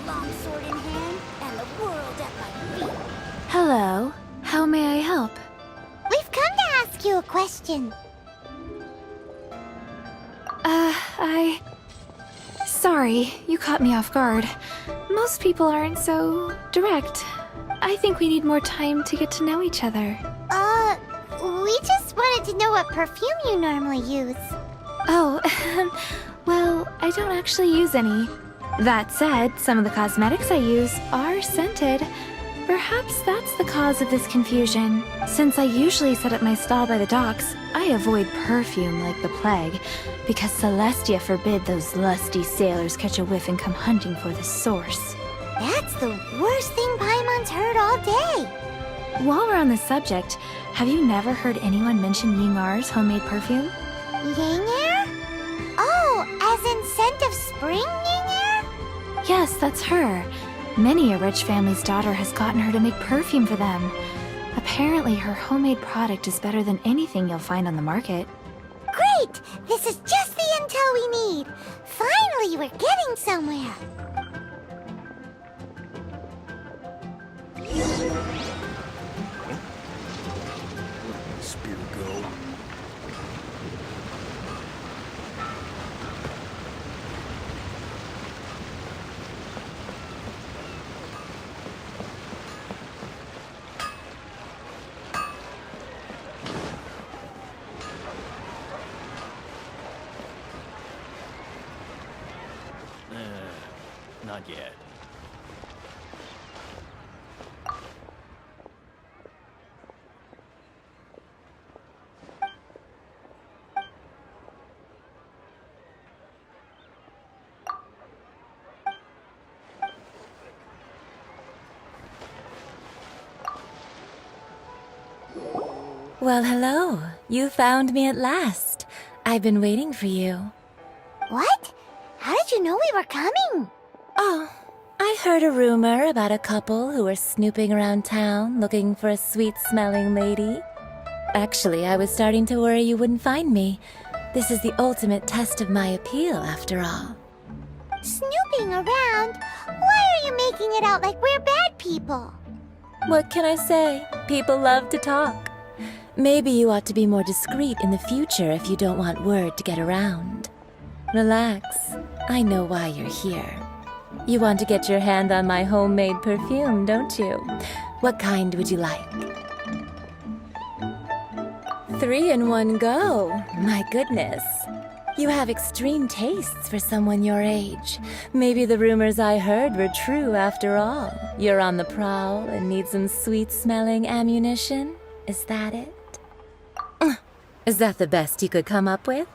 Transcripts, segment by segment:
long sword in hand, and the world at my feet. Hello. How may I help? We've come to ask you a question. Sorry, you caught me off guard. Most people aren't so direct. I think we need more time to get to know each other. We just wanted to know what perfume you normally use. Oh, well, I don't actually use any. That said, some of the cosmetics I use are scented. Perhaps that's the cause of this confusion. Since I usually set up my stall by the docks, I avoid perfume like the plague, because Celestia forbid those lusty sailors catch a whiff and come hunting for the source. That's the worst thing Paimon's heard all day. While we're on the subject, have you never heard anyone mention Yingar's homemade perfume? Yingar? Oh, as in scent of spring, Yingar? Yes, that's her. Many a rich family's daughter has gotten her to make perfume for them. Apparently, her homemade product is better than anything you'll find on the market. Great! This is just the intel we need. Finally, we're getting somewhere. Spear go. Not yet. Well, hello. You found me at last. I've been waiting for you. What? How did you know we were coming? Oh, I heard a rumor about a couple who were snooping around town looking for a sweet-smelling lady. Actually, I was starting to worry you wouldn't find me. This is the ultimate test of my appeal, after all. Snooping around? Why are you making it out like we're bad people? What can I say? People love to talk. Maybe you ought to be more discreet in the future if you don't want word to get around. Relax. I know why you're here. You want to get your hand on my homemade perfume, don't you? What kind would you like? 3 in one go. My goodness. You have extreme tastes for someone your age. Maybe the rumors I heard were true after all. You're on the prowl and need some sweet-smelling ammunition? Is that it? Is that the best you could come up with?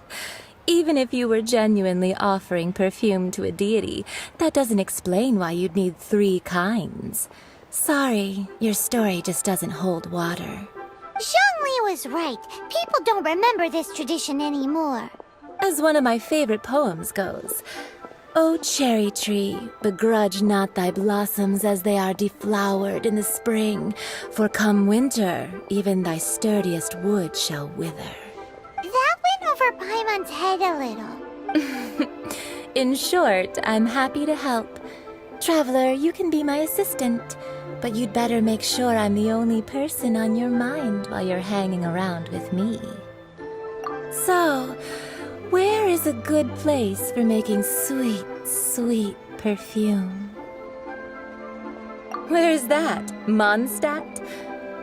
Even if you were genuinely offering perfume to a deity, that doesn't explain why you'd need 3 kinds. Sorry, your story just doesn't hold water. Zhongli was right. People don't remember this tradition anymore. As one of my favorite poems goes, O cherry tree, begrudge not thy blossoms as they are deflowered in the spring, for come winter, even thy sturdiest wood shall wither. That went over Paimon's head a little. In short, I'm happy to help. Traveler, you can be my assistant, but you'd better make sure I'm the only person on your mind while you're hanging around with me. So, where is a good place for making sweet, sweet perfume? Where's that? Mondstadt?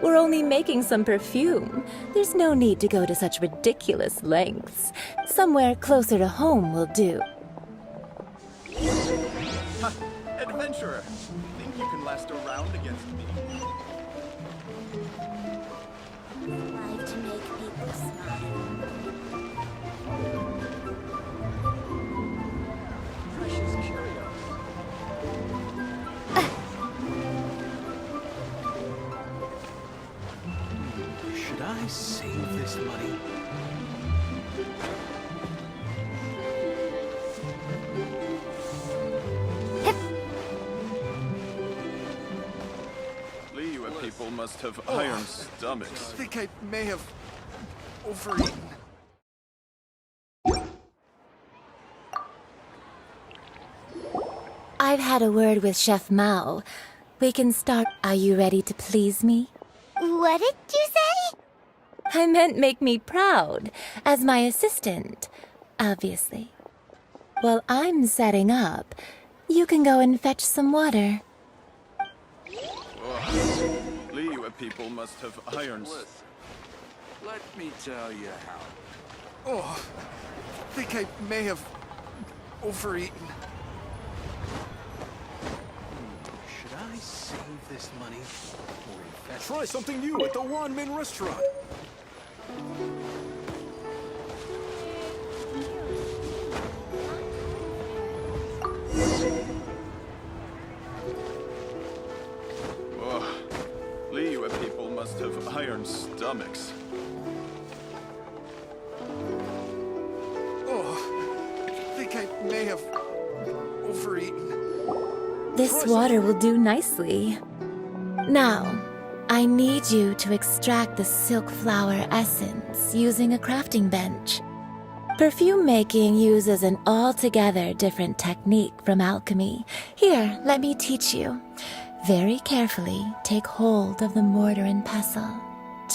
We're only making some perfume. There's no need to go to such ridiculous lengths. Somewhere closer to home will do. Ha! Adventurer! Think you can last a round against me? Like to make people smile. Precious Cheerios. Should I save this money? Liyue people must have iron stomachs. I think I may have overeaten. I I've had a word with Chef Mao. We can start. Are you ready to please me? What did you say? I meant make me proud, as my assistant, obviously. While I'm setting up, you can go and fetch some water. Liyue people must have irons. Let me tell you how. Oh, I think I may have overeaten. Should I save this money or invest? Try something new at the Wanmin restaurant. Liyue people must have iron stomachs. Oh, I think I may have overeaten. This water will do nicely. Now, I need you to extract the silk flower essence using a crafting bench. Perfume making uses an altogether different technique from alchemy. Here, let me teach you. Very carefully, take hold of the mortar and pestle.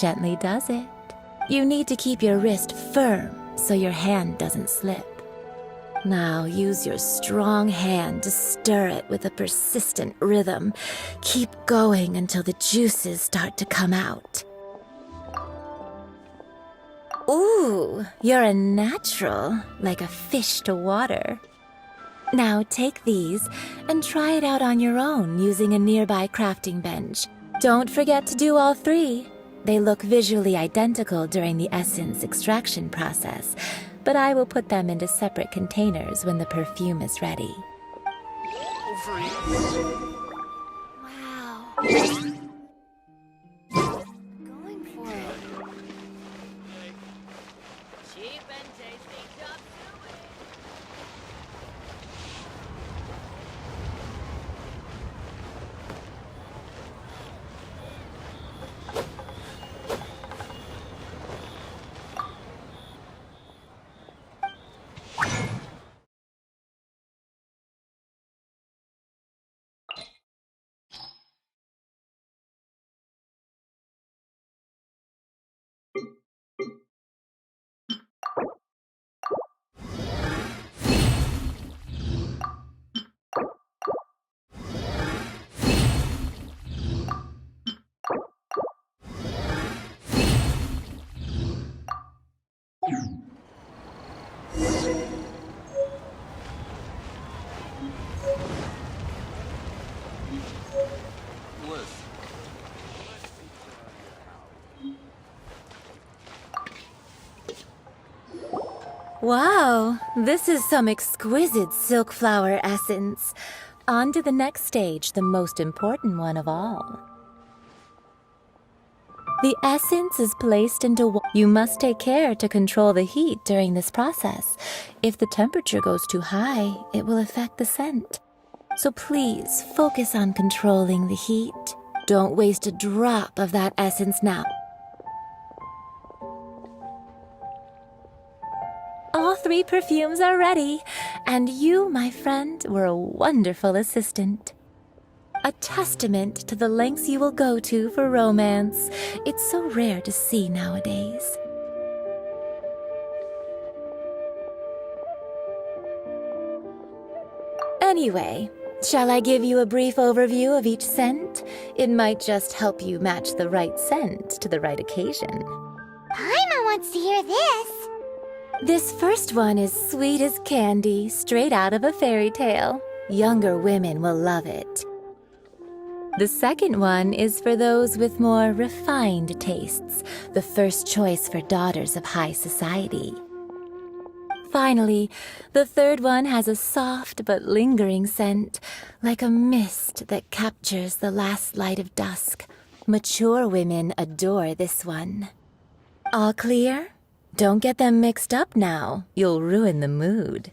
Gently does it. You need to keep your wrist firm so your hand doesn't slip. Now use your strong hand to stir it with a persistent rhythm. Keep going until the juices start to come out. Ooh, you're a natural, like a fish to water. Now take these and try it out on your own using a nearby crafting bench. Don't forget to do all three. They look visually identical during the essence extraction process, but I will put them into separate containers when the perfume is ready. Wow. Going for it. Cheap and tasty chop suey. Wow, this is some exquisite silk flower essence. On to the next stage, the most important one of all. The essence is placed into You must take care to control the heat during this process. If the temperature goes too high, it will affect the scent. So please focus on controlling the heat. Don't waste a drop of that essence now. All three perfumes are ready, and you, my friend, were a wonderful assistant. A testament to the lengths you will go to for romance. It's so rare to see nowadays. Anyway, shall I give you a brief overview of each scent? It might just help you match the right scent to the right occasion. Paimon wants to hear this. This first one is sweet as candy, straight out of a fairy tale. Younger women will love it. The second one is for those with more refined tastes, the first choice for daughters of high society. Finally, the third one has a soft but lingering scent, like a mist that captures the last light of dusk. Mature women adore this one. All clear? Don't get them mixed up now. You'll ruin the mood.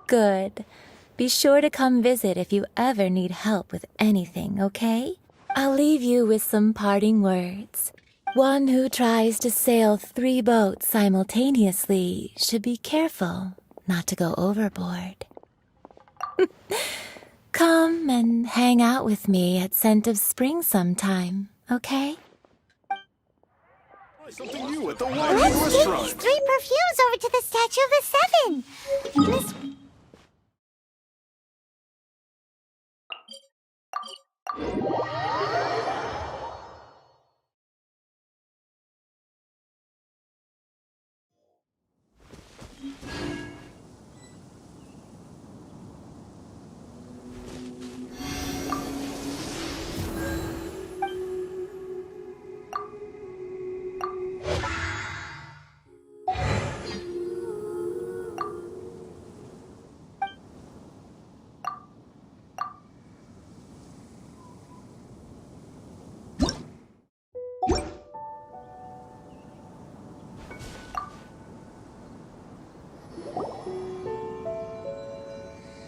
Good. Be sure to come visit if you ever need help with anything, okay? I'll leave you with some parting words. One who tries to sail 3 boats simultaneously should be careful not to go overboard. and hang out with me at Scent of Spring sometime, okay? Something new at the wine Let's take restaurant. these 3 perfumes over to the Statue of the 7. Miss...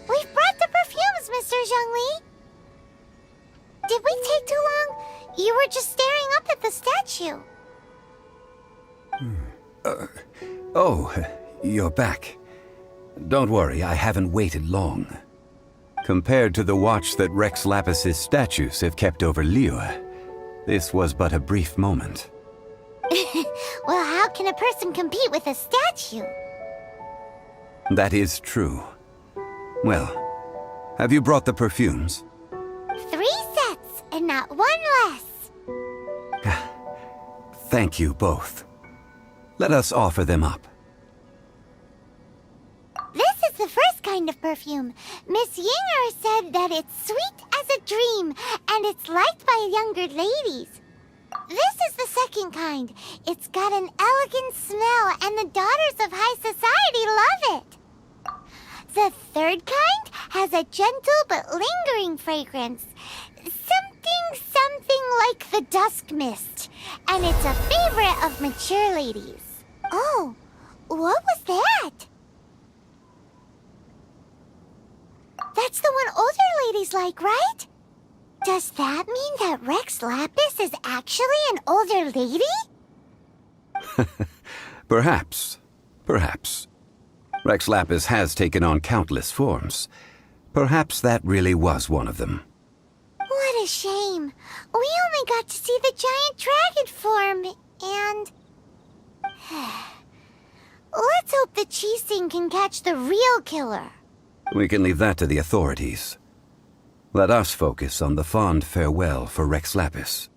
We've brought the perfumes, Mr. Zhongli. Did we take too long? You were just staring up at the statue. Oh, you're back. Don't worry, I haven't waited long. Compared to the watch that Rex Lapis's statues have kept over Liyue, this was but a brief moment. Well, how can a person compete with a statue? That is true. Well, have you brought the perfumes? 3 sets, and not 1 less. Thank you both. Let us offer them up. This is the first kind of perfume. Miss Yinger said that it's sweet as a dream, and it's liked by younger ladies. This is the second kind. It's got an elegant smell, and the daughters of high society love it. The third kind has a gentle but lingering fragrance. Something like the dusk mist. And it's a favorite of mature ladies. Oh, what was that? That's the one older ladies like, right? Does that mean that Rex Lapis is actually an older lady? Perhaps. Perhaps. Rex Lapis has taken on countless forms. Perhaps that really was one of them. What a shame. We only got to see the giant dragon form, and... Let's hope the Qixing can catch the real killer. We can leave that to the authorities. Let us focus on the fond farewell for Rex Lapis.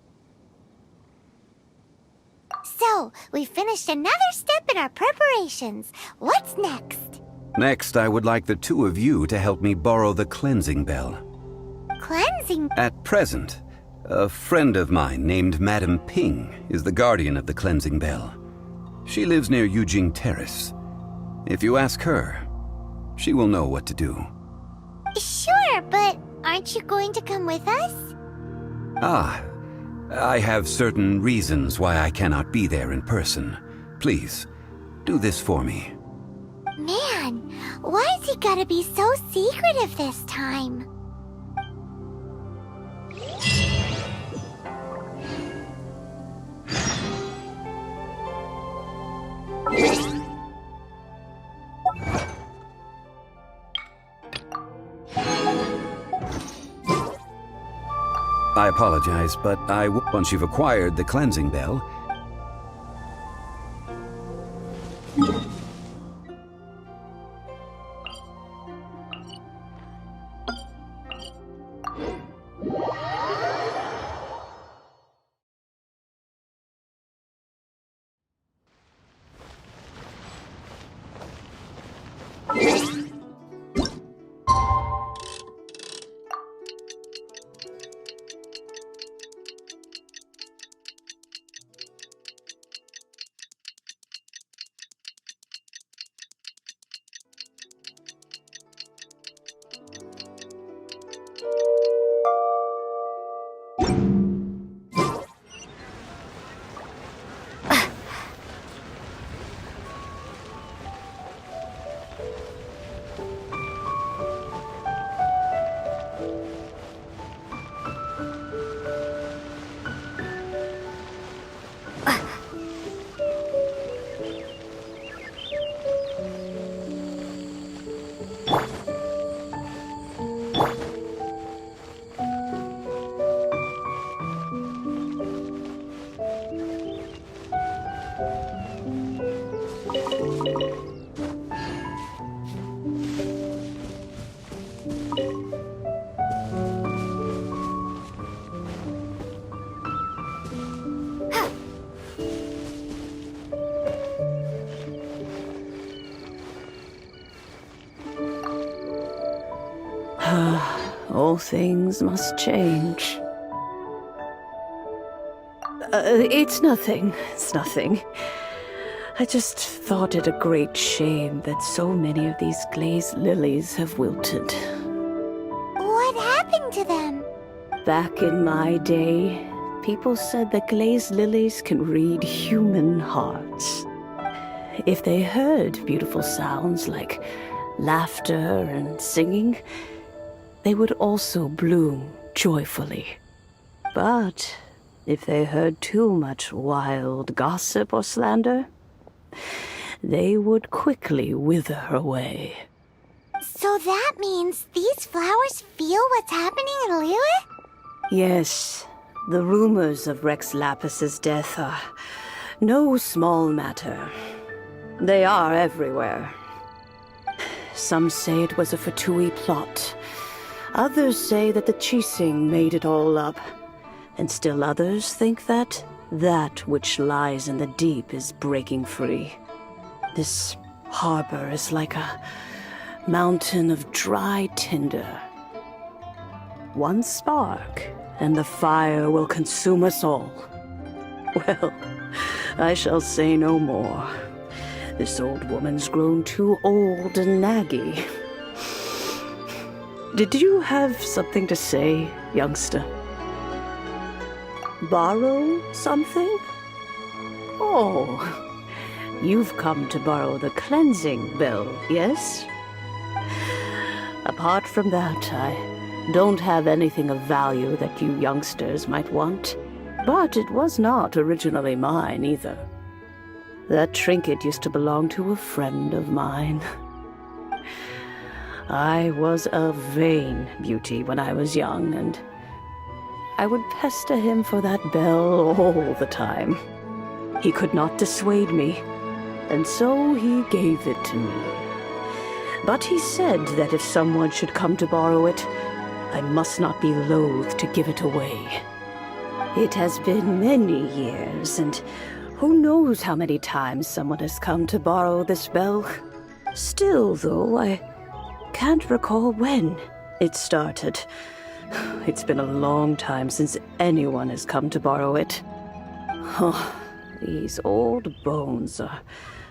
So, we finished another step in our preparations. What's next? Next, I would like the 2 of you to help me borrow the cleansing bell. Cleansing? At present, a friend of mine named Madame Ping is the guardian of the cleansing bell. She lives near Yujing Terrace. If you ask her, she will know what to do. Sure, but aren't you going to come with us? Ah, I have certain reasons why I cannot be there in person. Please, do this for me. Man, why's he gotta be so secretive this time? I apologize, but once you've acquired the cleansing bell, All things must change. It's nothing. It's nothing. I just thought it a great shame that so many of these glazed lilies have wilted. What happened to them? Back in my day, people said that glazed lilies can read human hearts. If they heard beautiful sounds like laughter and singing, they would also bloom joyfully. But if they heard too much wild gossip or slander, they would quickly wither away. So that means these flowers feel what's happening in Liyue? Yes, the rumors of Rex Lapis's death are no small matter. They are everywhere. Some say it was a Fatui plot. Others say that the Chising made it all up. And still others think that that which lies in the deep is breaking free. This harbor is like a mountain of dry tinder. One spark, and the fire will consume us all. Well, I shall say no more. This old woman's grown too old and naggy. Did you have something to say, youngster? Borrow something? Oh, you've come to borrow the cleansing bell, yes? Apart from that, I don't have anything of value that you youngsters might want. But it was not originally mine, either. That trinket used to belong to a friend of mine. I was a vain beauty when I was young, and I would pester him for that bell all the time. He could not dissuade me, and so he gave it to me. But he said that if someone should come to borrow it, I must not be loath to give it away. It has been many years, and who knows how many times someone has come to borrow this bell. Still, though, I can't recall when it started. It's been a long time since anyone has come to borrow it. Oh, these old bones are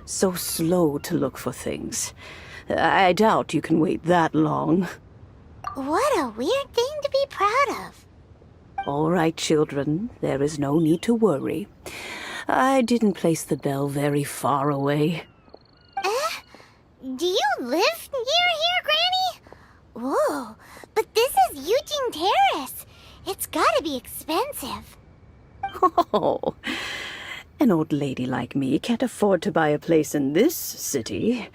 so slow to look for things. I doubt you can wait that long. What a weird thing to be proud of. All right, children, there is no need to worry. I didn't place the bell very far away. Do you live near here, Granny? Whoa, but this is Eugene Terrace. It's gotta be expensive. Oh, an old lady like me can't afford to buy a place in this city.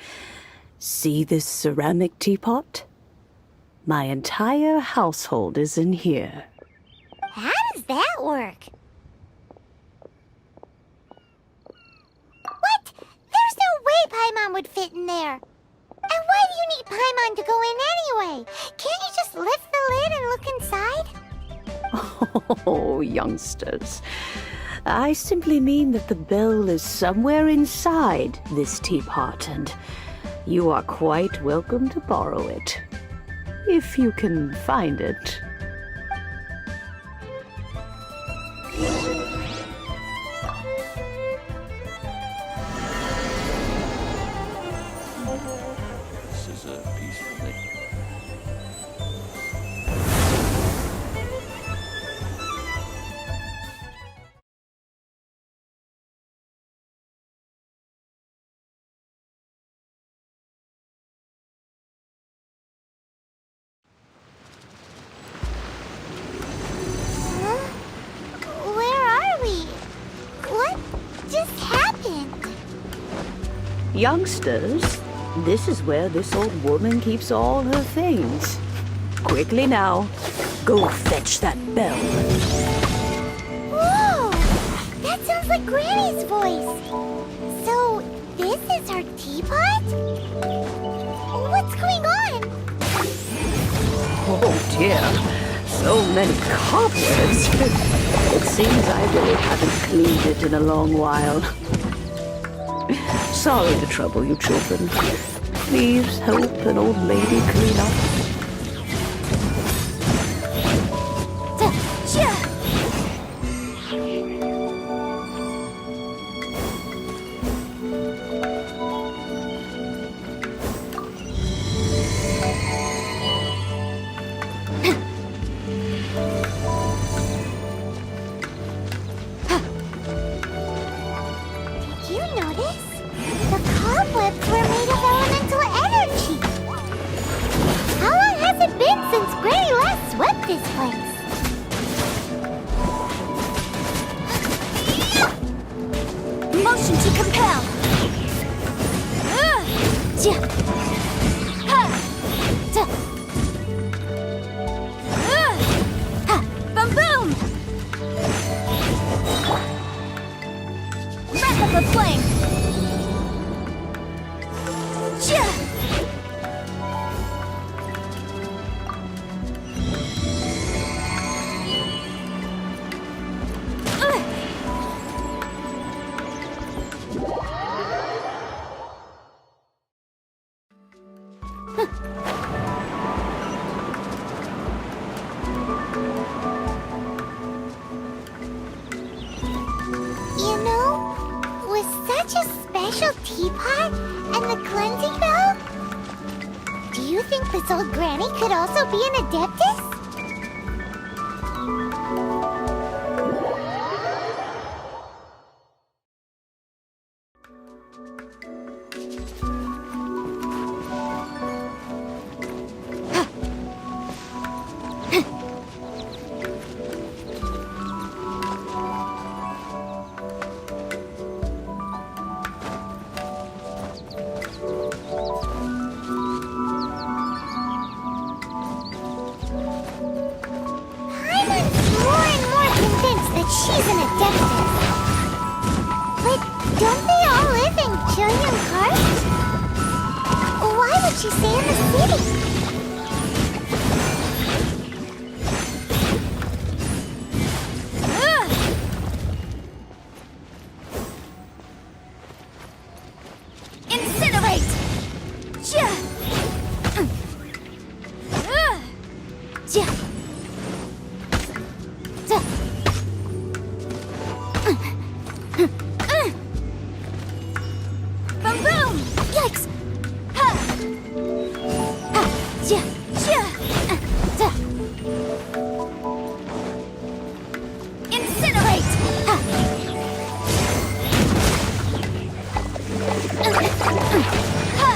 See this ceramic teapot? My entire household is in here. How does that work? What? There's no way Paimon would fit in there. And why do you need Paimon to go in anyway? Can't you just lift the lid and look inside? Oh, youngsters. I simply mean that the bell is somewhere inside this teapot, and you are quite welcome to borrow it. If you can find it. This is a piece from it. Where are we? What just happened? Youngsters, this is where this old woman keeps all her things. Quickly now, go fetch that bell. Whoa! That sounds like Granny's voice. So, this is her teapot? What's going on? Oh dear, so many cobwebs. It seems I really haven't cleaned it in a long while. Sorry to trouble you, children. Please help an old lady clean up. Did you notice? The cobwebs were made of elemental energy. How long has it been since Granny last swept this place? Motion to compel. Boom boom! Wrap up the flame! You know, with such a special teapot and the cleansing bell, do you think this old granny could also be an adeptus? She's an adeptus. But don't they all live in Jillian Karst? Why would she stay in the city? Incinerate! Boom boom! Yikes! Ha! Ha! Incinerate! Ha! Ha!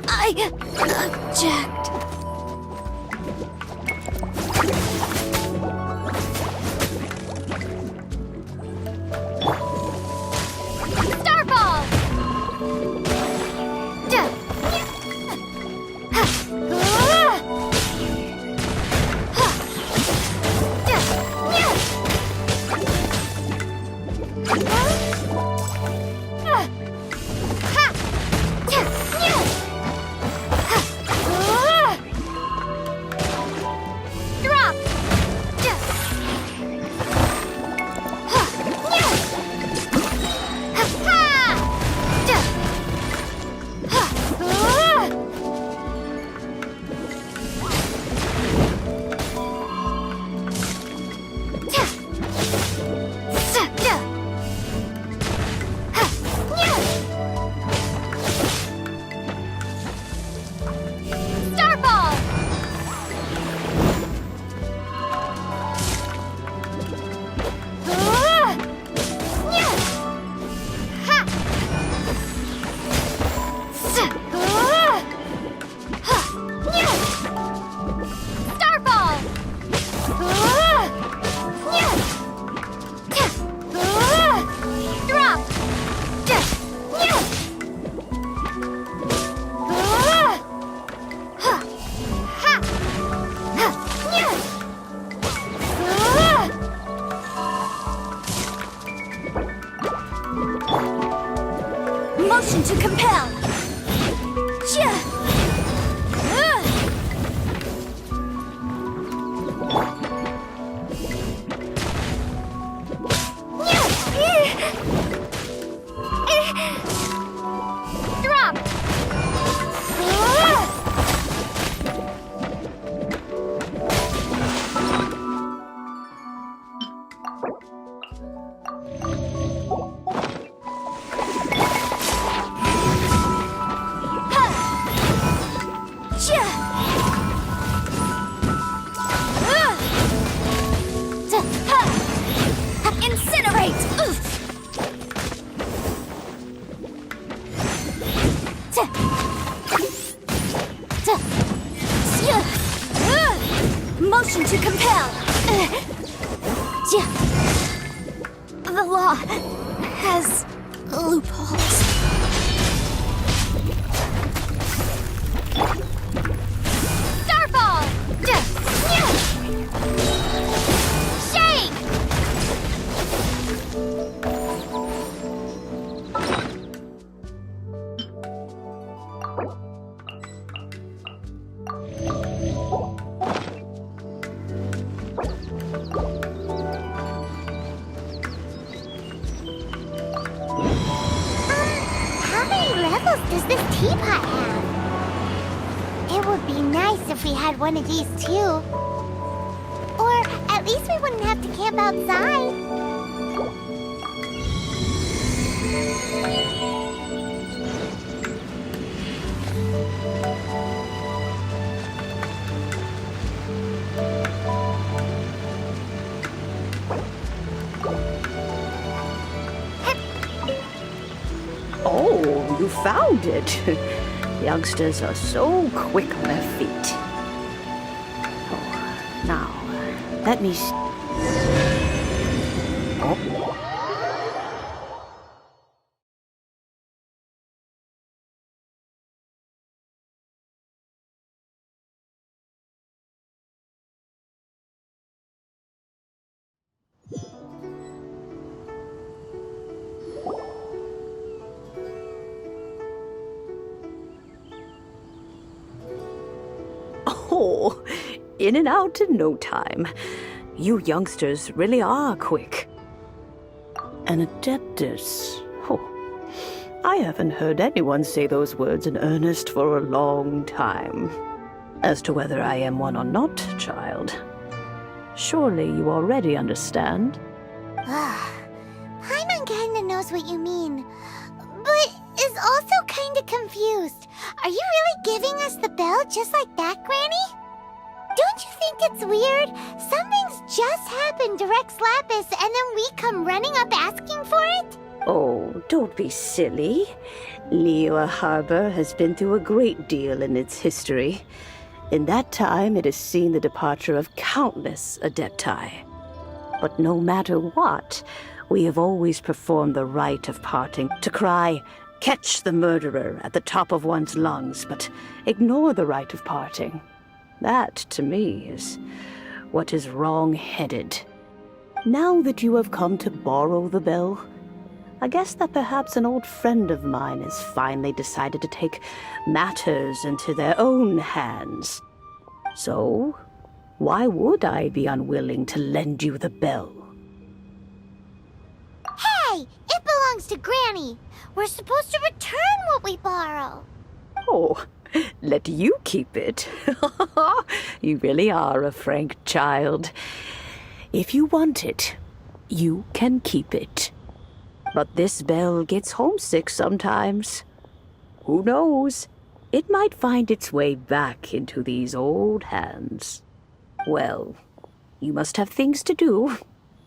I object. Motion to compel. The law has loopholes. Starfall! Shake! How many levels does this teapot have? It would be nice if we had one of these too. Or at least we wouldn't have to camp outside. Oh, you found it. Youngsters are so quick on their feet. Oh, now, let me... Oh. Oh, in and out in no time. You youngsters really are quick. An adeptus. Oh, I haven't heard anyone say those words in earnest for a long time. As to whether I am one or not, child, surely you already understand. Paimon kinda knows what you mean, but is also kinda confused. Are you really giving us the bell just like that, Granny? Don't you think it's weird? Something's just happened to Rex Lapis and then we come running up asking for it? Oh, don't be silly. Liyue Harbor has been through a great deal in its history. In that time, it has seen the departure of countless adepti. But no matter what, we have always performed the rite of parting to cry, "Catch the murderer," at the top of one's lungs, but ignore the rite of parting. That, to me, is what is wrong-headed. Now that you have come to borrow the bell, I guess that perhaps an old friend of mine has finally decided to take matters into their own hands. So, why would I be unwilling to lend you the bell? Hey, it belongs to Granny. We're supposed to return what we borrow. Oh, let you keep it. You really are a frank child. If you want it, you can keep it. But this bell gets homesick sometimes. Who knows? It might find its way back into these old hands. Well, you must have things to do.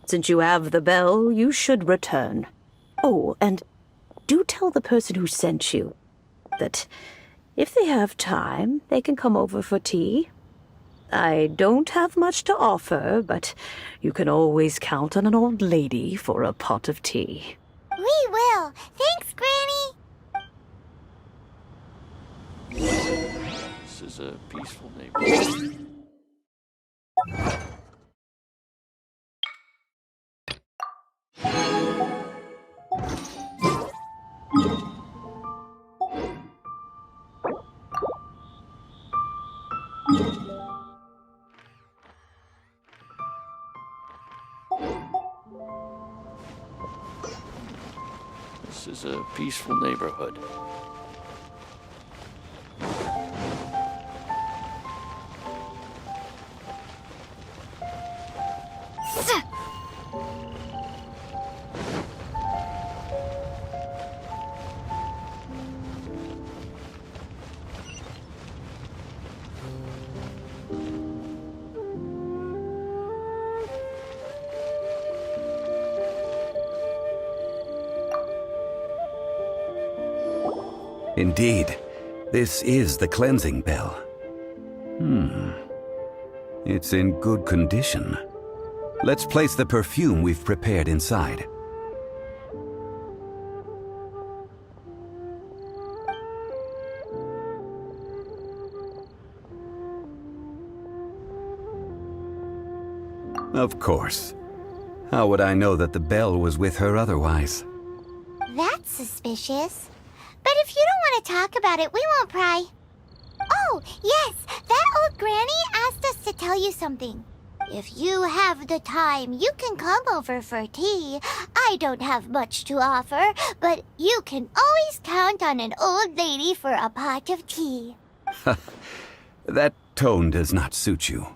Since you have the bell, you should return. Oh, and do tell the person who sent you that if they have time, they can come over for tea. I don't have much to offer, but you can always count on an old lady for a pot of tea. We will. Thanks, Granny. This is a peaceful neighborhood. This is a peaceful neighborhood. Indeed, this is the cleansing bell. It's in good condition. Let's place the perfume we've prepared inside. Of course. How would I know that the bell was with her otherwise? That's suspicious. But if you don't want to talk about it, we won't pry. Oh, yes, that old granny asked us to tell you something. If you have the time, you can come over for tea. I don't have much to offer, but you can always count on an old lady for a pot of tea. That tone does not suit you.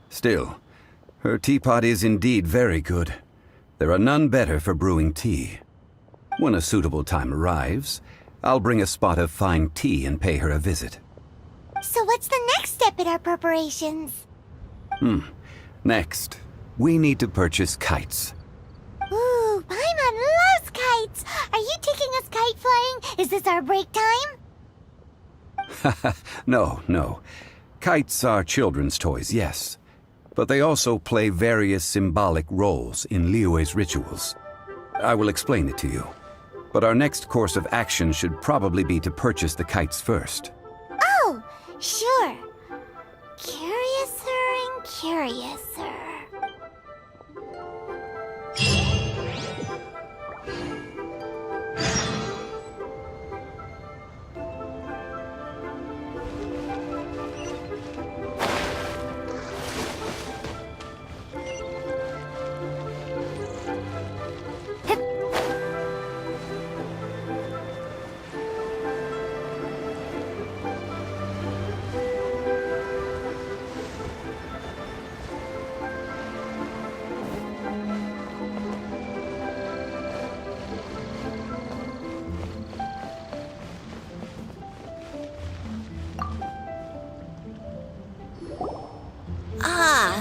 Still, her teapot is indeed very good. There are none better for brewing tea. When a suitable time arrives, I'll bring a spot of fine tea and pay her a visit. So what's the next step in our preparations? Next, we need to purchase kites. Ooh, Paimon loves kites! Are you taking us kite flying? Is this our break time? No. Kites are children's toys, yes. But they also play various symbolic roles in Liyue's rituals. I will explain it to you. But our next course of action should probably be to purchase the kites first. Oh, sure. Curiouser and curiouser.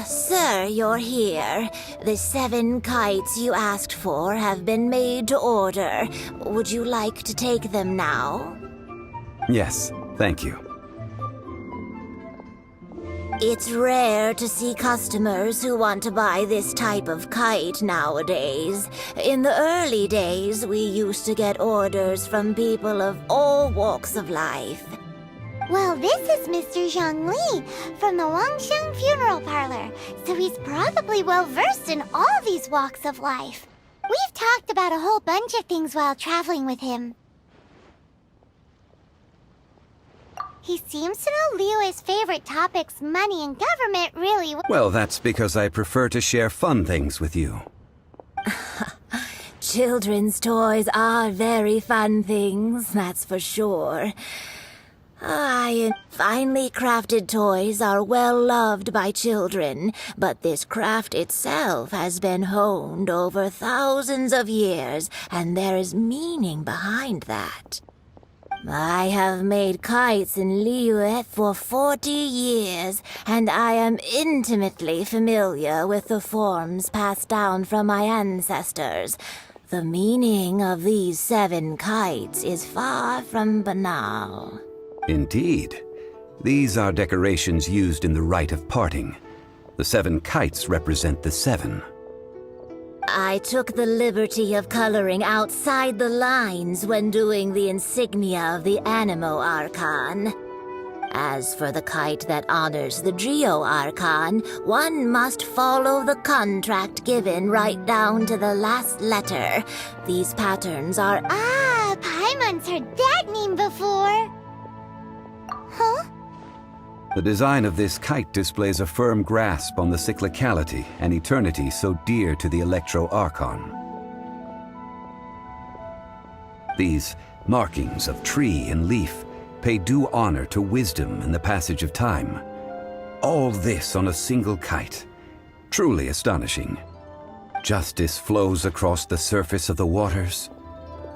Sir, you're here. The 7 kites you asked for have been made to order. Would you like to take them now? Yes, thank you. It's rare to see customers who want to buy this type of kite nowadays. In the early days, we used to get orders from people of all walks of life. Well, this is Mr. Zhongli from the Wangsheng Funeral Parlor, so he's probably well-versed in all these walks of life. We've talked about a whole bunch of things while traveling with him. He seems to know Liyue's favorite topics, money and government, really Well, that's because I prefer to share fun things with you. Children's toys are very fun things, that's for sure. Finely crafted toys are well loved by children, but this craft itself has been honed over thousands of years, and there is meaning behind that. I have made kites in Liyue for 40 years, and I am intimately familiar with the forms passed down from my ancestors. The meaning of these 7 kites is far from banal. Indeed. These are decorations used in the rite of parting. The 7 kites represent the 7. I took the liberty of coloring outside the lines when doing the insignia of the Animo Archon. As for the kite that honors the Geo Archon, one must follow the contract given right down to the last letter. These patterns are... Ah, Paimon's heard that name before. Huh? The design of this kite displays a firm grasp on the cyclicality and eternity so dear to the Electro Archon. These markings of tree and leaf pay due honor to wisdom and the passage of time. All this on a single kite. Truly astonishing. Justice flows across the surface of the waters.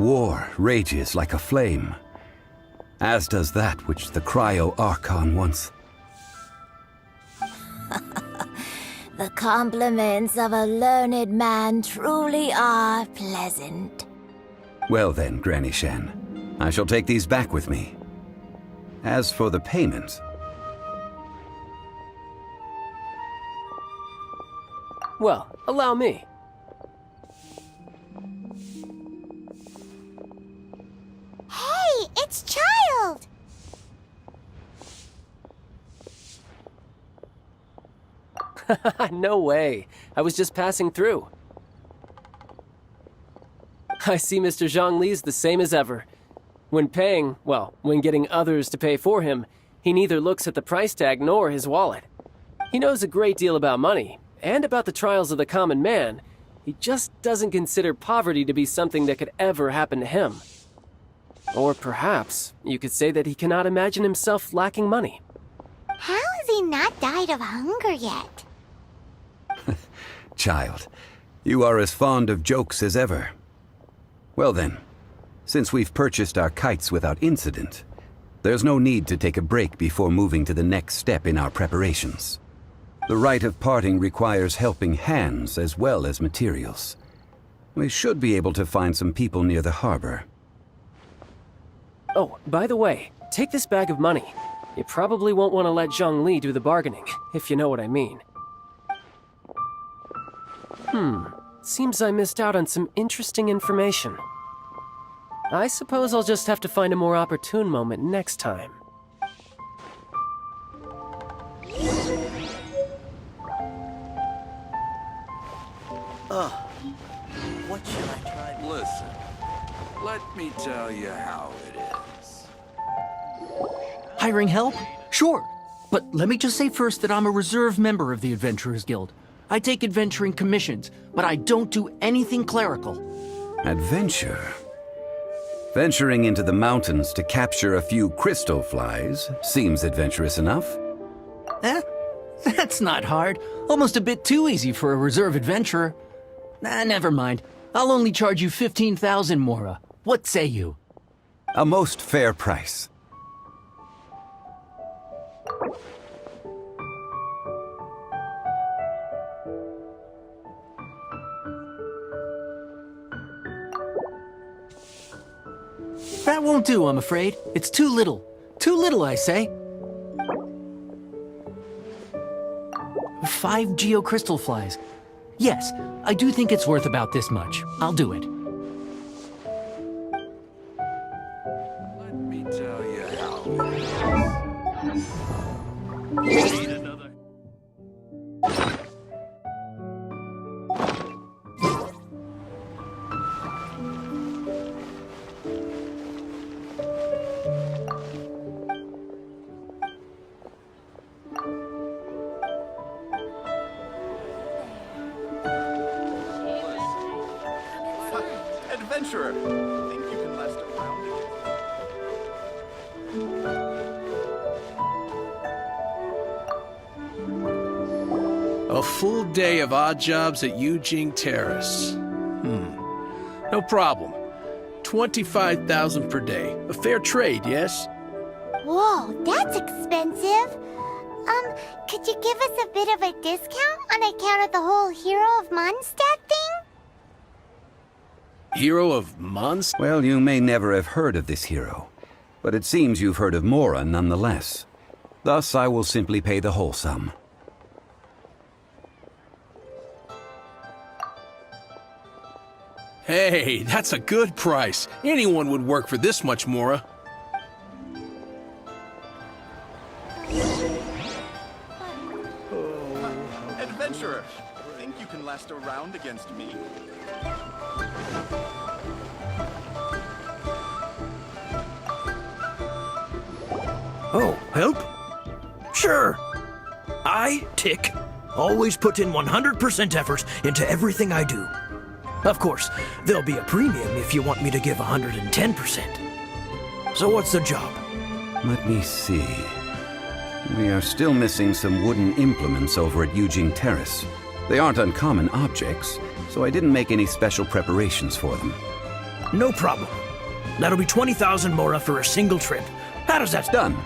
War rages like a flame. As does that which the Cryo Archon once... The compliments of a learned man truly are pleasant. Well then, Granny Shan, I shall take these back with me. As for the payment, Well, allow me. Hey, it's Child! No way. I was just passing through. I see Mr. Zhongli's the same as ever. When paying, well, when getting others to pay for him, he neither looks at the price tag nor his wallet. He knows a great deal about money, and about the trials of the common man. He just doesn't consider poverty to be something that could ever happen to him. Or perhaps you could say that he cannot imagine himself lacking money. How has he not died of hunger yet? Child, you are as fond of jokes as ever. Well then, since we've purchased our kites without incident, there's no need to take a break before moving to the next step in our preparations. The rite of parting requires helping hands as well as materials. We should be able to find some people near the harbor. Oh, by the way, take this bag of money. You probably won't want to let Zhongli do the bargaining, if you know what I mean. Seems I missed out on some interesting information. I suppose I'll just have to find a more opportune moment next time. What should I try? Listen, let me tell you how it is. Hiring help? Sure. But let me just say first that I'm a reserve member of the Adventurers Guild. I take adventuring commissions, but I don't do anything clerical. Adventure? Venturing into the mountains to capture a few crystal flies seems adventurous enough. That's not hard. Almost a bit too easy for a reserve adventurer. Never mind. I'll only charge you 15,000 Mora. What say you? A most fair price. That won't do, I'm afraid. It's too little. Too little, I say. 5 geocrystal flies. Yes, I do think it's worth about this much. I'll do it. Let me tell you how it is. Need another. Adventurer, think you can last around again? A full day of odd jobs at Yujing Terrace. No problem. 25,000 per day. A fair trade, yes? Whoa, that's expensive. Could you give us a bit of a discount on account of the whole Hero of Mondstadt thing? Hero of Mondstadt? Well, you may never have heard of this hero, but it seems you've heard of Mora nonetheless. Thus, I will simply pay the whole sum. Hey, that's a good price. Anyone would work for this much, Mora. Adventurer, think you can last a round against me? Oh, help? Sure. I, Tick, always put in 100% effort into everything I do. Of course, there'll be a premium if you want me to give 110%. So what's the job? Let me see. We are still missing some wooden implements over at Yujing Terrace. They aren't uncommon objects, so I didn't make any special preparations for them. No problem. That'll be 20,000 Mora for a single trip. How does that... Done.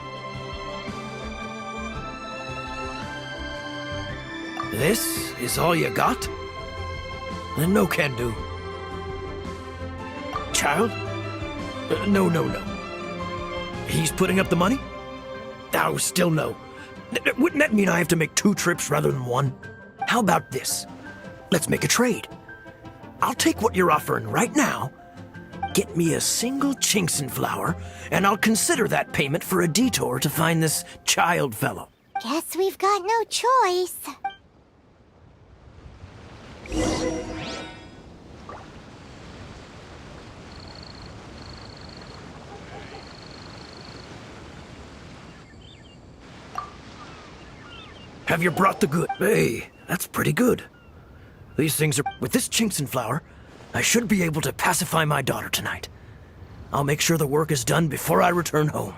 This is all you got? Then no can do. Child? No, no, no. He's putting up the money? Oh, still no. Wouldn't that mean I have to make 2 trips rather than 1? How about this? Let's make a trade. I'll take what you're offering right now. Get me a single Genshin flower, and I'll consider that payment for a detour to find this child fellow. Guess we've got no choice. Have you brought the good? Hey, that's pretty good. These things are... With this Genshin flower, I should be able to pacify my daughter tonight. I'll make sure the work is done before I return home.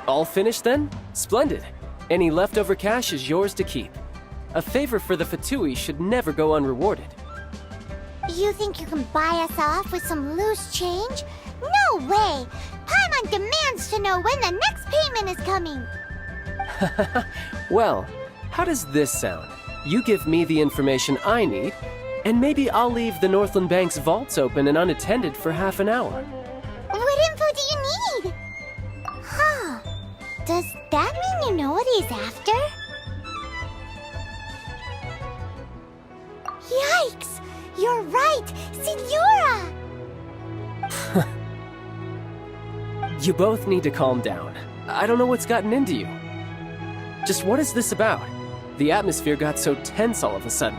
All finished then? Splendid. Any leftover cash is yours to keep. A favor for the Fatui should never go unrewarded. You think you can buy us off with some loose change? No way! Paimon demands to know when the next payment is coming. Well, how does this sound? You give me the information I need, and maybe I'll leave the Northland Bank's vaults open and unattended for half an hour. What info do you need? Huh. Does that mean you know what he's after? Yikes! You're right! Signora! You both need to calm down. I don't know what's gotten into you. Just what is this about? The atmosphere got so tense all of a sudden.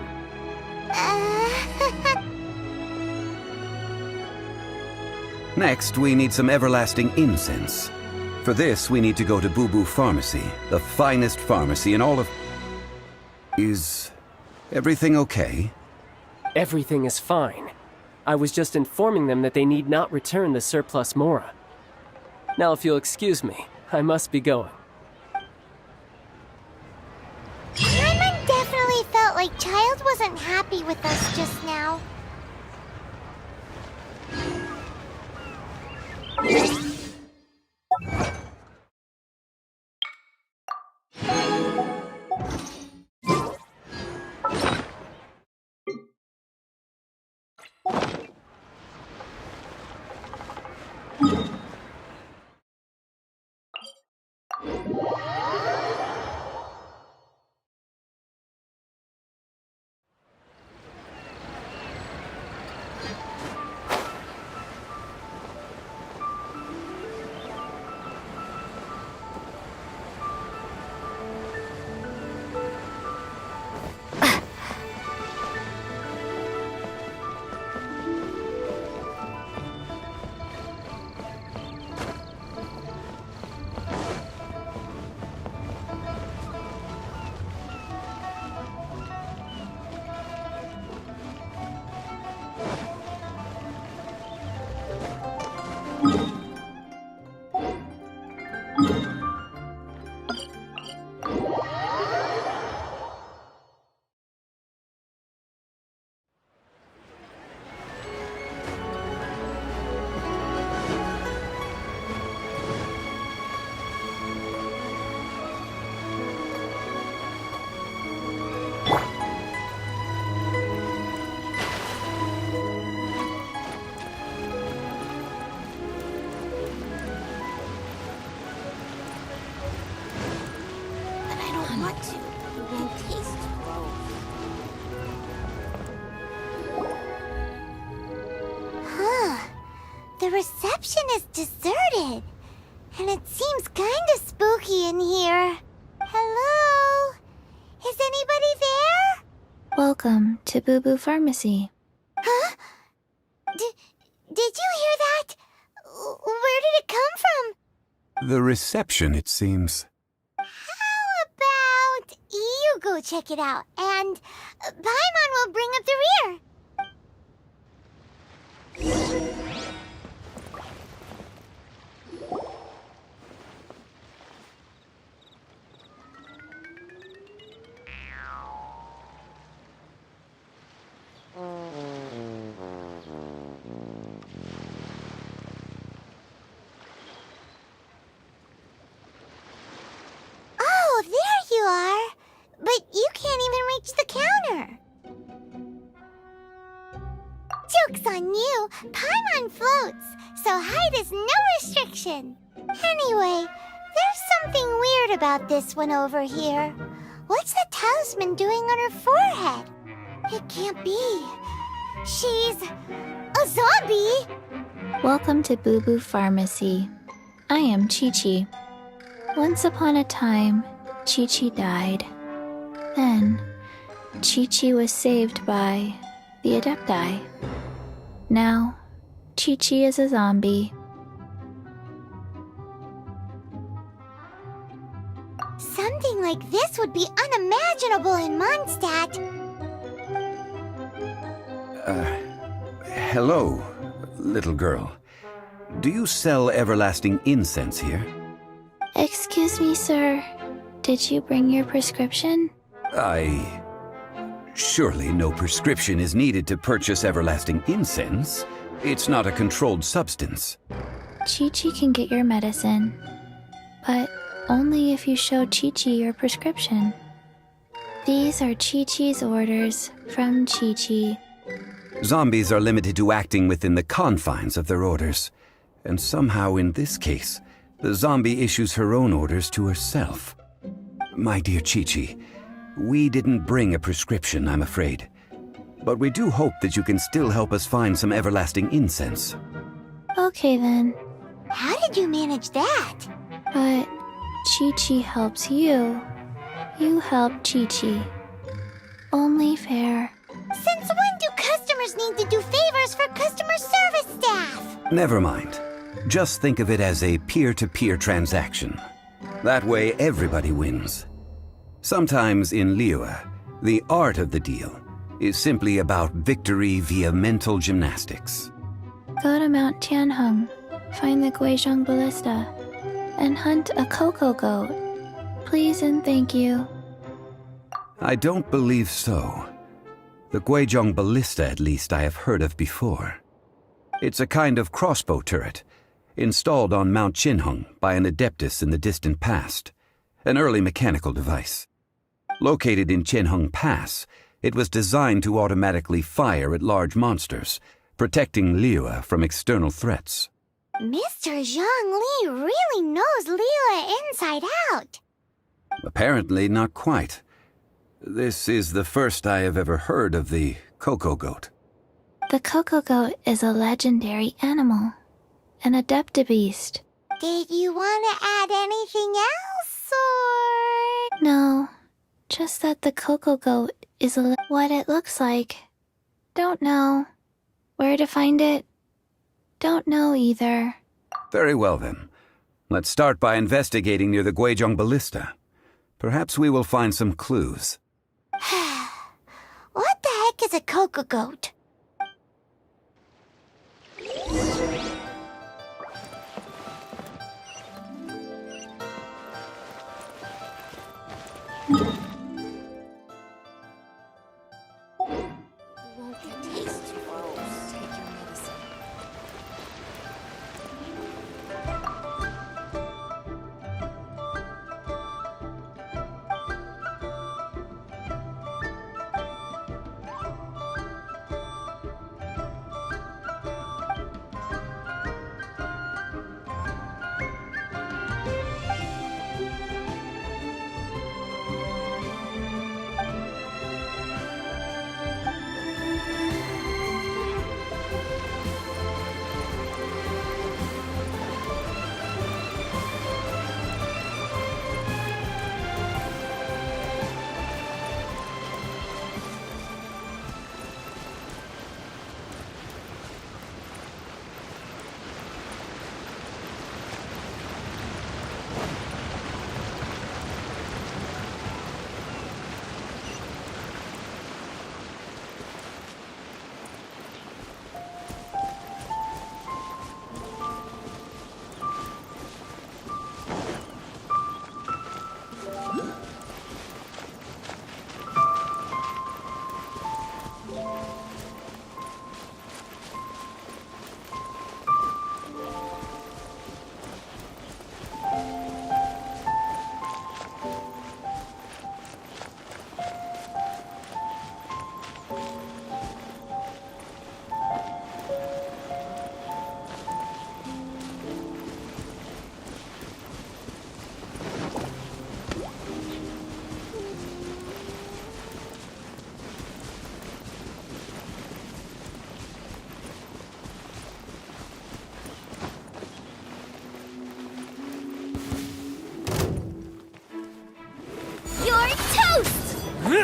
Next, we need some everlasting incense. For this, we need to go to Boo Boo Pharmacy, the finest pharmacy in all of... Is everything okay? Everything is fine. I was just informing them that they need not return the surplus Mora. Now, if you'll excuse me, I must be going. Paimon definitely felt like Child wasn't happy with us just now. The reception is deserted. And it seems kinda spooky in here. Hello? Is anybody there? Welcome to Boo Boo Pharmacy. Huh? Did you hear that? Where did it come from? The reception, it seems. How about you go check it out, and Paimon will bring up the rear. Joke's on you! Paimon floats, so height is no restriction. Anyway, there's something weird about this one over here. What's the talisman doing on her forehead? It can't be. She's a zombie! Welcome to Boo Boo Pharmacy. I am Chi-Chi. Once upon a time, Chi-Chi died. Then, Chi-Chi was saved by the Adepti. Now, Chi-Chi is a zombie. Something like this would be unimaginable in Mondstadt. Hello, little girl. Do you sell everlasting incense here? Excuse me, sir. Did you bring your prescription? Surely no prescription is needed to purchase everlasting incense. It's not a controlled substance. Chi-Chi can get your medicine, but only if you show Chi-Chi your prescription. These are Chi-Chi's orders from Chi-Chi. Zombies are limited to acting within the confines of their orders. And somehow in this case, the zombie issues her own orders to herself. My dear Chi-Chi, we didn't bring a prescription, I'm afraid. But we do hope that you can still help us find some everlasting incense. Okay then. How did you manage that? But Chi-Chi helps you. You help Chi-Chi. Only fair. Since when do customers need to do favors for customer service staff? Never mind. Just think of it as a peer-to-peer transaction. That way everybody wins. Sometimes in Liyue, the art of the deal is simply about victory via mental gymnastics. Go to Mount Tianheng, find the Guizhong Ballista, and hunt a cocoa goat. Please and thank you. I don't believe so. The Guizhong Ballista, at least, I have heard of before. It's a kind of crossbow turret, installed on Mount Qinheng by an adeptus in the distant past, an early mechanical device. Located in Qinheng Pass, it was designed to automatically fire at large monsters, protecting Liyue from external threats. Mr. Zhang Li really knows Liyue inside out. Apparently not quite. This is the first I have ever heard of the cocoa goat. The cocoa goat is a legendary animal, an adeptibeast. Did you want to add anything else, or...? No, just that the cocoa goat is what it looks like. Don't know. Where to find it? Don't know either. Very well then. Let's start by investigating near the Guizhong Ballista. Perhaps we will find some clues. What the heck is a cocoa goat? Won't get taste gross. Take your medicine.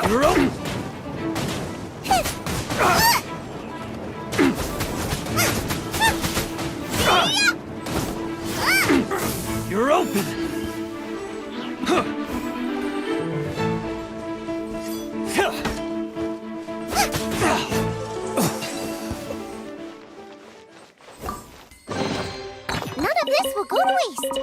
You're open! You're open! None of this will go to waste.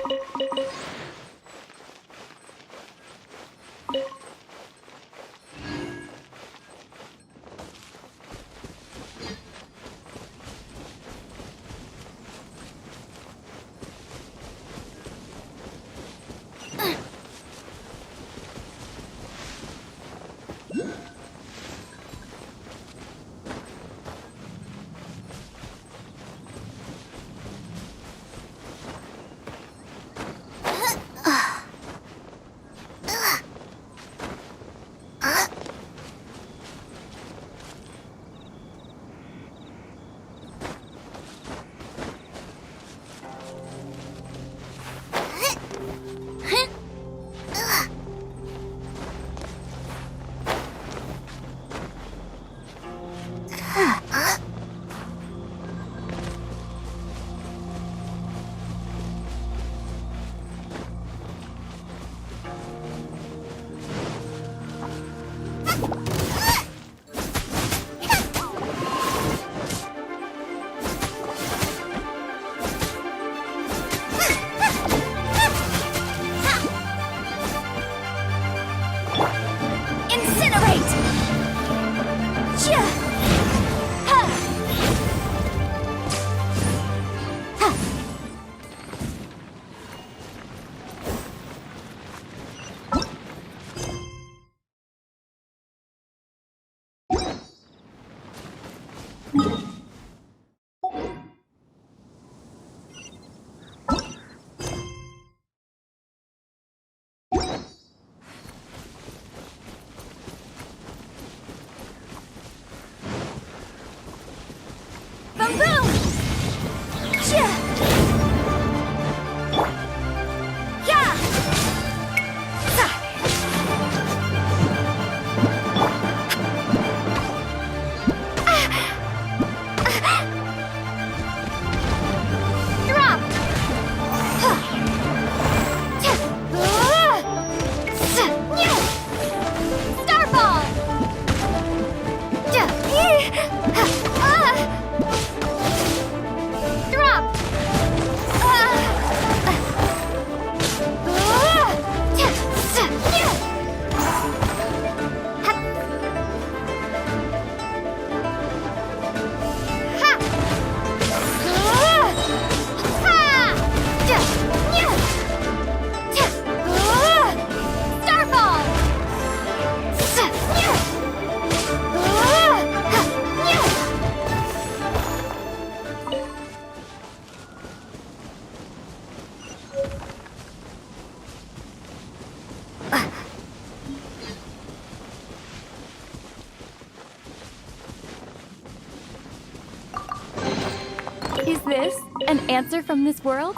Is this an answer from this world?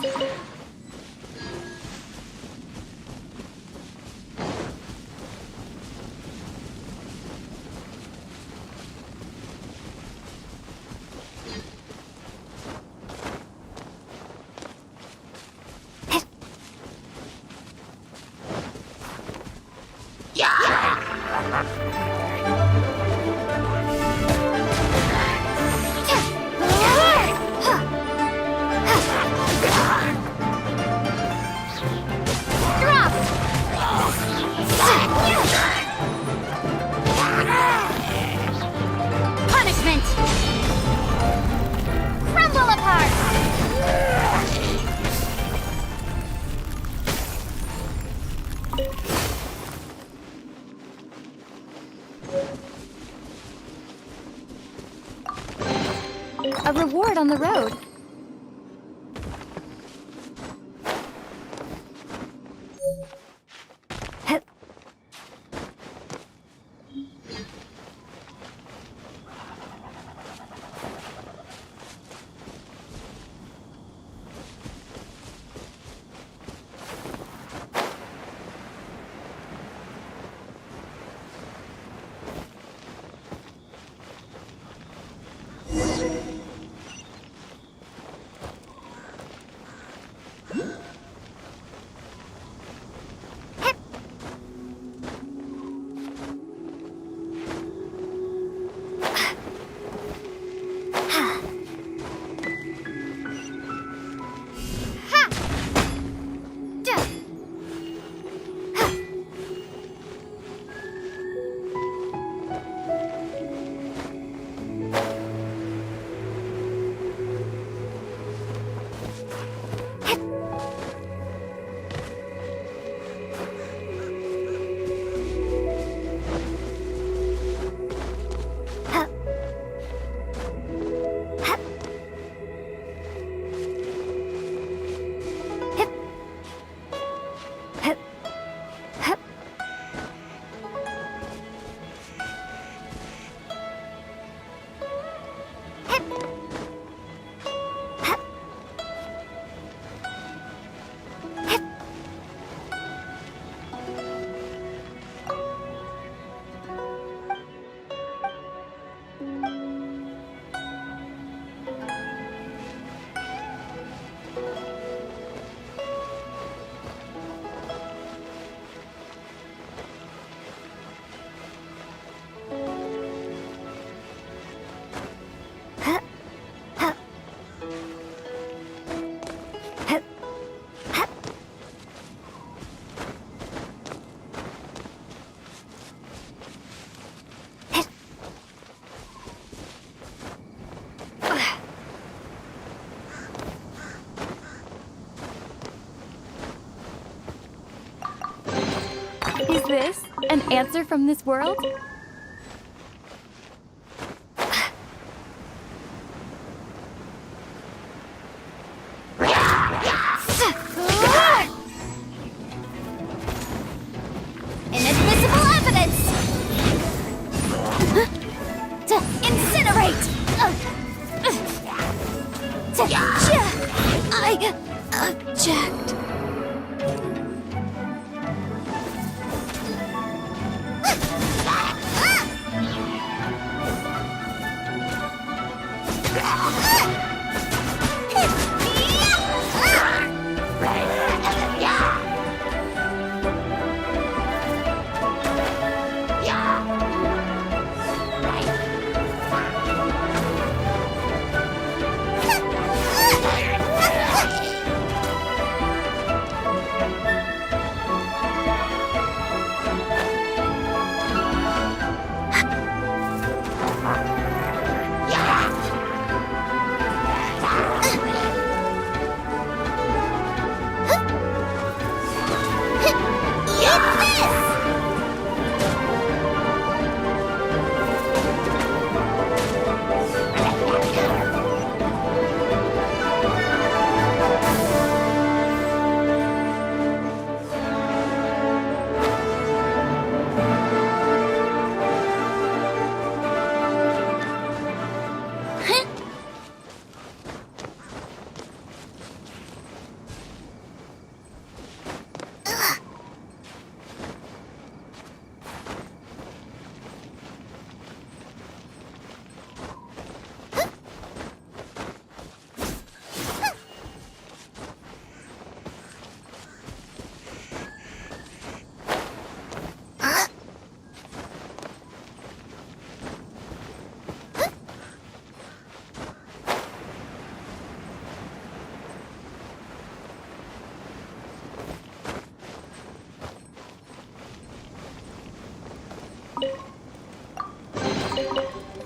A reward on the road. an answer from this world? Inadmissible evidence! To incinerate! I object.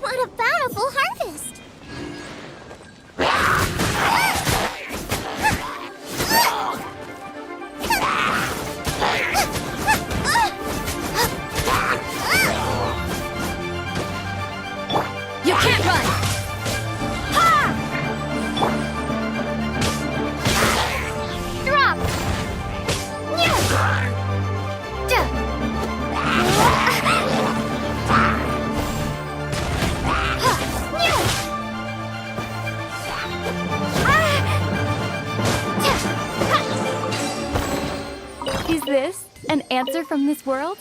What a bountiful harvest! You can't run! Drop! Is this an answer from this world?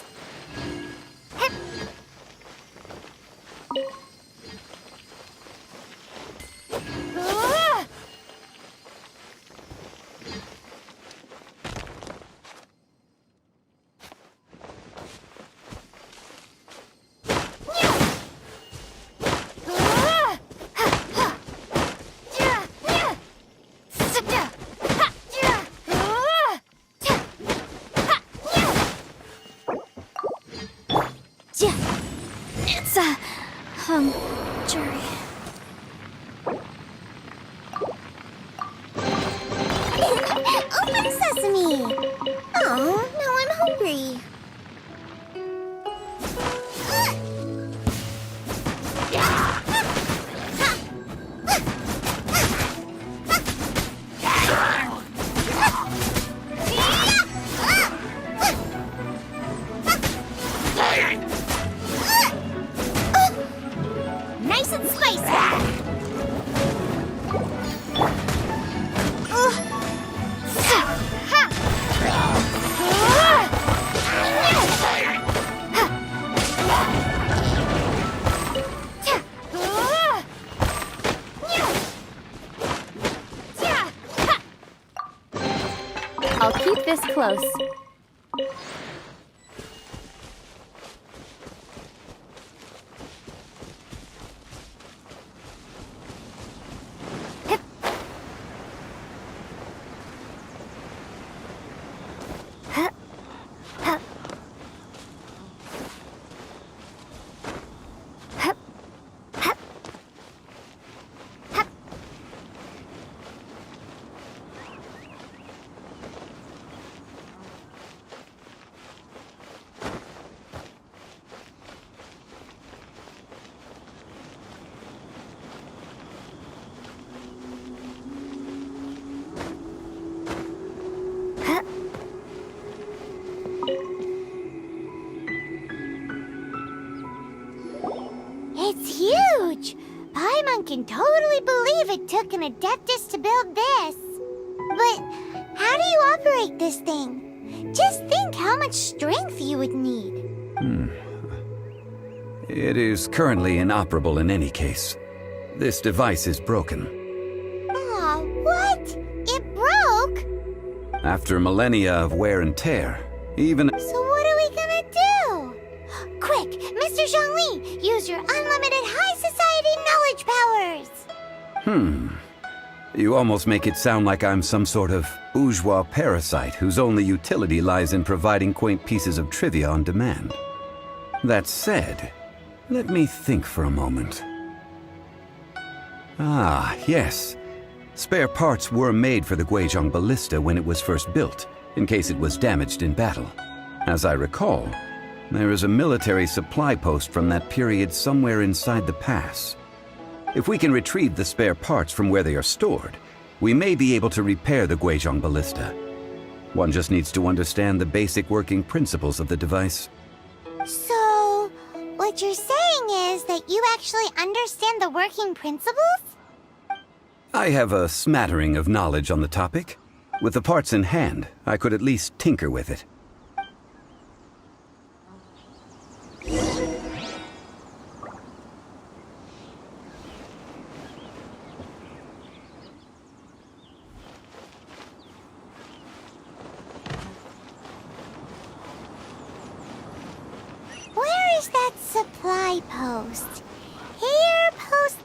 It's a jury. Open sesame! Oh, now I'm hungry. Nice and spicy! I'll keep this close. It's huge! Paimon can totally believe it took an Adeptus to build this. But how do you operate this thing? Just think how much strength you would need. It is currently inoperable in any case. This device is broken. Aw, what? It broke? After millennia of wear and tear, even... So what are we gonna do? Quick, Mr. Zhongli, use your unlimited high society knowledge powers! You almost make it sound like I'm some sort of bourgeois parasite whose only utility lies in providing quaint pieces of trivia on demand. That said, let me think for a moment. Ah, yes. Spare parts were made for the Guizhong ballista when it was first built, in case it was damaged in battle. As I recall, there is a military supply post from that period somewhere inside the pass. If we can retrieve the spare parts from where they are stored, we may be able to repair the Guizhong ballista. One just needs to understand the basic working principles of the device. So, what you're saying is that you actually understand the working principles? I have a smattering of knowledge on the topic. With the parts in hand, I could at least tinker with it. Where is that supply post? Here, post...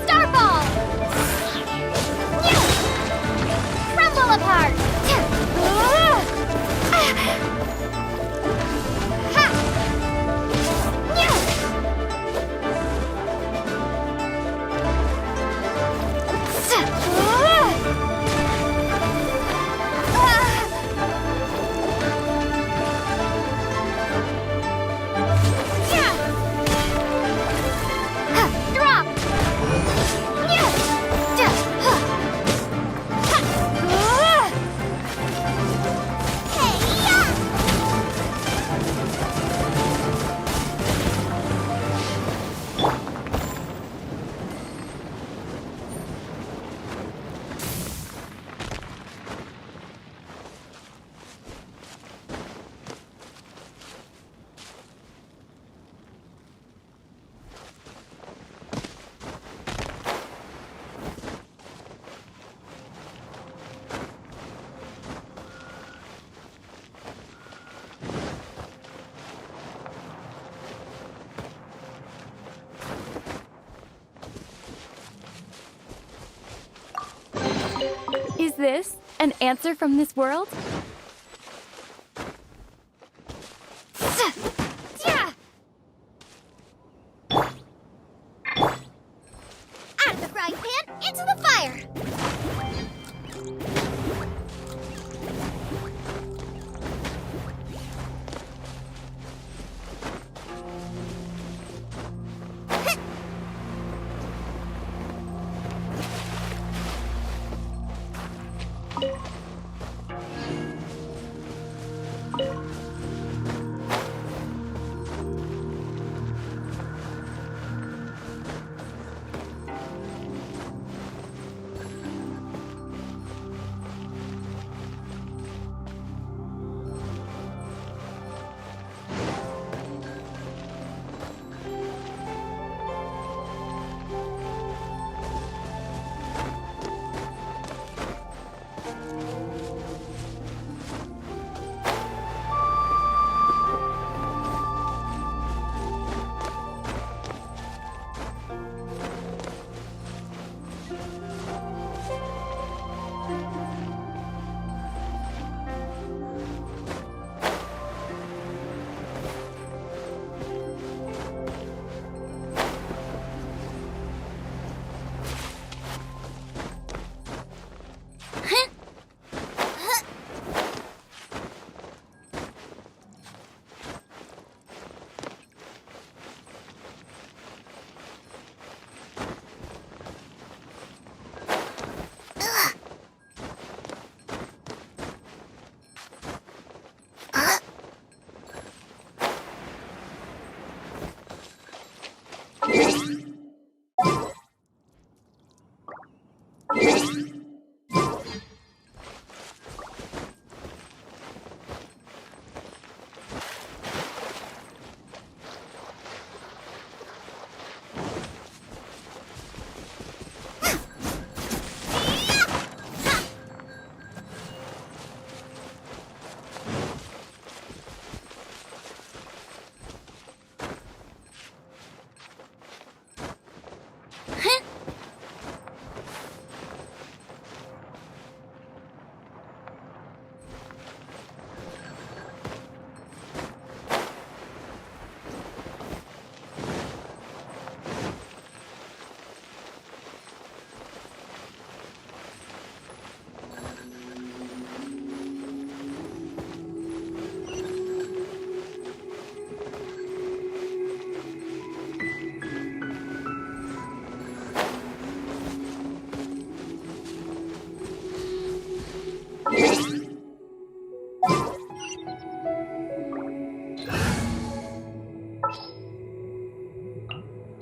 Starball! Crumble apart! Drop! Is this an answer from this world? Out of the frying pan, into the fire!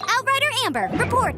Outrider Amber, report.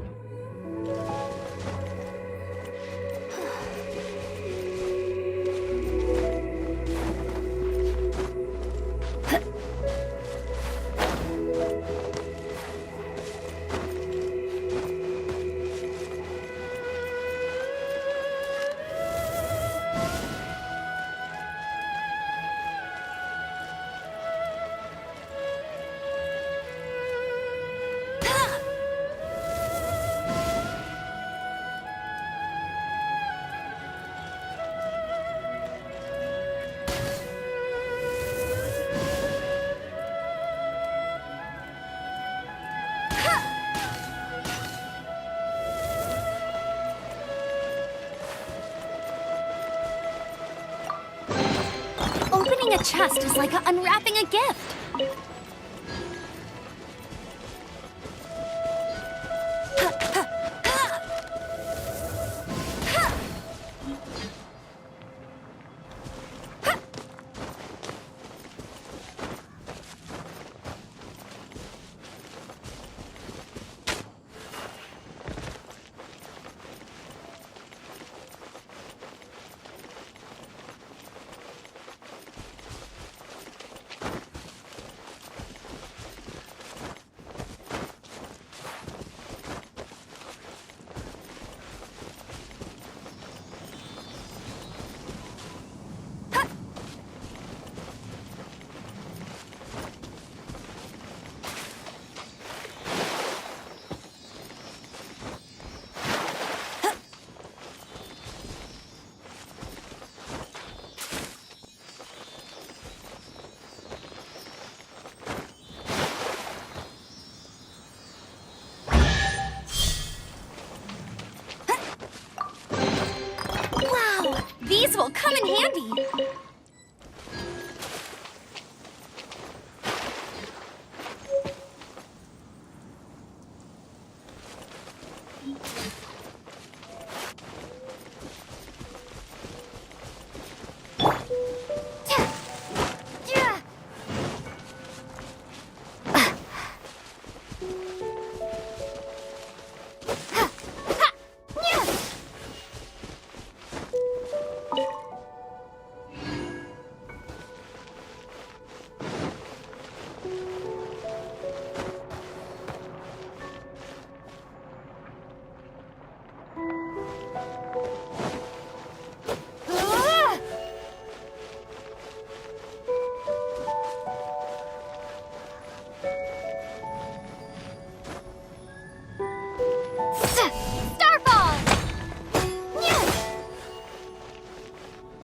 Opening a chest is like unwrapping a gift. These will come in handy.